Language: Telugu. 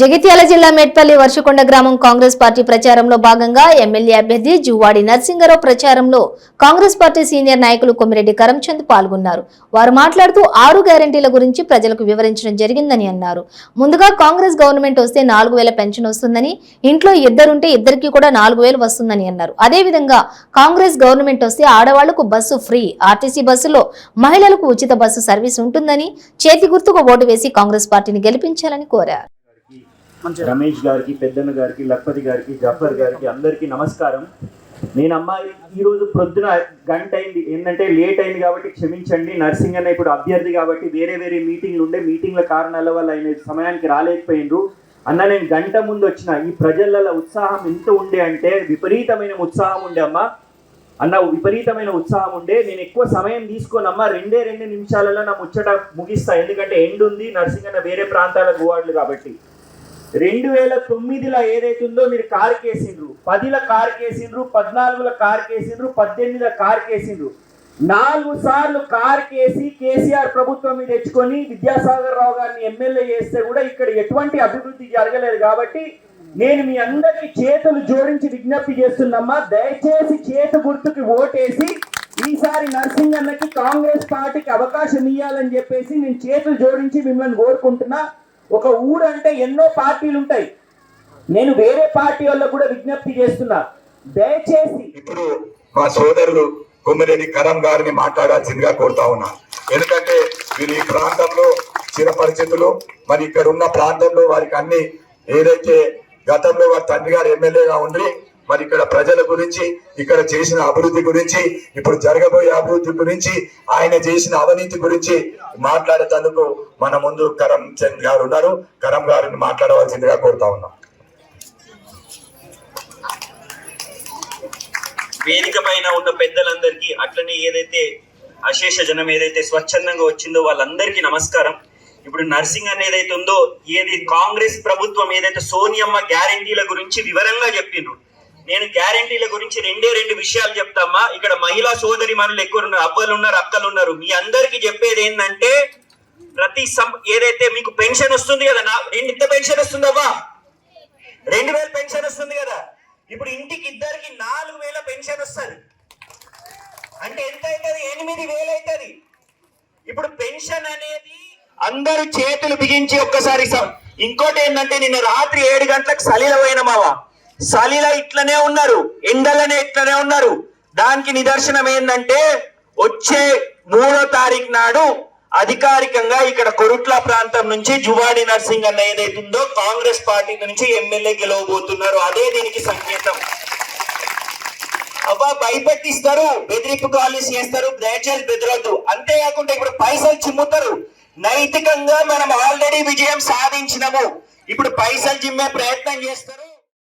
జగిత్యాల జిల్లా మేడ్పల్లి వర్షకొండ గ్రామం కాంగ్రెస్ పార్టీ ప్రచారంలో భాగంగా ఎమ్మెల్యే అభ్యర్థి జువ్వాడి నర్సింగరావు ప్రచారంలో కాంగ్రెస్ పార్టీ సీనియర్ నాయకులు కొమ్మిరెడ్డి కరంచంద్ పాల్గొన్నారు. వారు మాట్లాడుతూ 6 గ్యారెంటీల గురించి ప్రజలకు వివరించడం జరిగిందని అన్నారు. ముందుగా కాంగ్రెస్ గవర్నమెంట్ వస్తే 4000 పెన్షన్ వస్తుందని, ఇంట్లో ఇద్దరుంటే ఇద్దరికి కూడా 4000 వస్తుందని అన్నారు. అదేవిధంగా కాంగ్రెస్ గవర్నమెంట్ వస్తే ఆడవాళ్లకు బస్సు ఫ్రీ, ఆర్టీసీ బస్సులో మహిళలకు ఉచిత బస్సు సర్వీస్ ఉంటుందని, చేతి గుర్తుకు ఓటు వేసి కాంగ్రెస్ పార్టీని గెలిపించాలని కోరారు. రమేష్ గారికి, పెద్దన్న గారికి, లక్పతి గారికి, జఫర్ గారికి అందరికీ నమస్కారం. నేను అమ్మాయి ఈరోజు ప్రొద్దున గంట అయింది, ఏంటంటే లేట్ అయింది కాబట్టి క్షమించండి. నర్సింగ్ అన్న ఇప్పుడు అభ్యర్థి కాబట్టి వేరే మీటింగ్లు ఉండే, మీటింగ్ల కారణాల వల్ల ఆయన సమయానికి రాలేకపోయినరు. అన్న నేను గంట ముందు వచ్చిన. ఈ ప్రజల ఉత్సాహం ఎంత ఉండే అంటే విపరీతమైన ఉత్సాహం ఉండే అమ్మ. అన్న విపరీతమైన ఉత్సాహం ఉండే. నేను ఎక్కువ సమయం తీసుకోనమ్మా, 2 నిమిషాలలో నా ముచ్చట ముగిస్తా. ఎందుకంటే ఎండ్ ఉంది, నర్సింగ్ అన్న వేరే ప్రాంతాలకు పోవాళ్ళు కాబట్టి. 2009లో ఏదైతే ఉందో మీరు కారు కేసిండ్రు, 10లో కారు కేసిండ్రు, 14లో కారు కేసిండ్రు, 18లో కారు కేసిండ్రు. 4 సార్లు కారు కేసి కేసీఆర్ ప్రభుత్వం మీద తెచ్చుకొని విద్యాసాగర్ రావు గారిని ఎమ్మెల్యే చేస్తే కూడా ఇక్కడ ఎటువంటి అభివృద్ధి జరగలేదు. కాబట్టి నేను మీ అందరికి చేతులు జోడించి విజ్ఞప్తి చేస్తున్నమ్మా, దయచేసి చేతు గుర్తుకి ఓటేసి ఈసారి నర్సింగ్ అన్నకి కాంగ్రెస్ పార్టీకి అవకాశం ఇవ్వాలని చెప్పేసి నేను చేతులు జోడించి మిమ్మల్ని కోరుకుంటున్నా. ఒక ఊరు అంటే ఎన్నో పార్టీలు ఉంటాయి. నేను వేరే పార్టీ వాళ్ళకు కూడా విజ్ఞప్తి చేస్తున్నా, దయచేసి ఇప్పుడు మా సోదరుడు కొమ్మిరెడ్డి కరం గారిని మాట్లాడాల్సిందిగా కోరుతా ఉన్నా. ఎందుకంటే వీరు ఈ ప్రాంతంలో చిరపరిచితులు. మరి ఇక్కడ ఉన్న ప్రాంతంలో వారికి అన్ని ఏదైతే గతంలో వారి తండ్రి గారు ఎమ్మెల్యేగా ఉండి మరి ఇక్కడ ప్రజల గురించి, ఇక్కడ చేసిన అభివృద్ధి గురించి, ఇప్పుడు జరగబోయే అభివృద్ధి గురించి, ఆయన చేసిన అవినీతి గురించి మాట్లాడేందుకు మన ముందు కరం చంద్ గారు ఉన్నారు. కరం గారిని మాట్లాడవలసిందిగా కోరుతా ఉన్నాం. వేదిక పైన ఉన్న పెద్దలందరికీ, అట్లనే ఏదైతే అశేష జనం ఏదైతే స్వచ్ఛందంగా వచ్చిందో వాళ్ళందరికీ నమస్కారం. ఇప్పుడు నర్సింగ్ అనేది ఏదైతే ఉందో, ఏది కాంగ్రెస్ ప్రభుత్వం ఏదైతే సోనియమ్మ గ్యారెంటీల గురించి వివరంగా చెప్పిండ్రు. నేను గ్యారెంటీల గురించి 2 విషయాలు చెప్తామా. ఇక్కడ మహిళా సోదరి మనులు ఎక్కువ ఉన్నారు, అవ్వలు ఉన్నారు, అక్కలు ఉన్నారు. మీ అందరికి చెప్పేది ఏంటంటే, ప్రతి ఏదైతే మీకు పెన్షన్ వస్తుంది కదా, ఎంత పెన్షన్ వస్తుంది అవ్వా? 2000 పెన్షన్ వస్తుంది కదా. ఇప్పుడు ఇంటికి ఇద్దరికి 4000 పెన్షన్ వస్తుంది. అంటే ఎంత అవుతుంది? 8000 అవుతుంది. ఇప్పుడు పెన్షన్ అనేది అందరూ చేతులు బిగించి ఒక్కసారి. ఇంకోటి ఏంటంటే, నిన్న రాత్రి 7 గంటలకు సలీల పోయినమావా, సలీల ఇట్లనే ఉన్నారు, ఎండలనే ఇట్లనే ఉన్నారు. దానికి నిదర్శనం ఏంటంటే, వచ్చే 3వ తారీఖు నాడు అధికారికంగా ఇక్కడ కొరుట్ల ప్రాంతం నుంచి జువ్వాడి నర్సింగ్ అన్న ఏదైతుందో కాంగ్రెస్ పార్టీ నుంచి ఎమ్మెల్యే గెలవబోతున్నారు. అదే దీనికి సంకేతం. అవ్వ భయపెట్టిస్తారు, బెదిరింపు కాల్స్ చేస్తారు, దయచేసి బెదరొద్దు. అంతేకాకుండా ఇప్పుడు పైసలు చిమ్ముతారు. నైతికంగా మనం ఆల్రెడీ విజయం సాధించినము, ఇప్పుడు పైసలు చిమ్మే ప్రయత్నం చేస్తారు.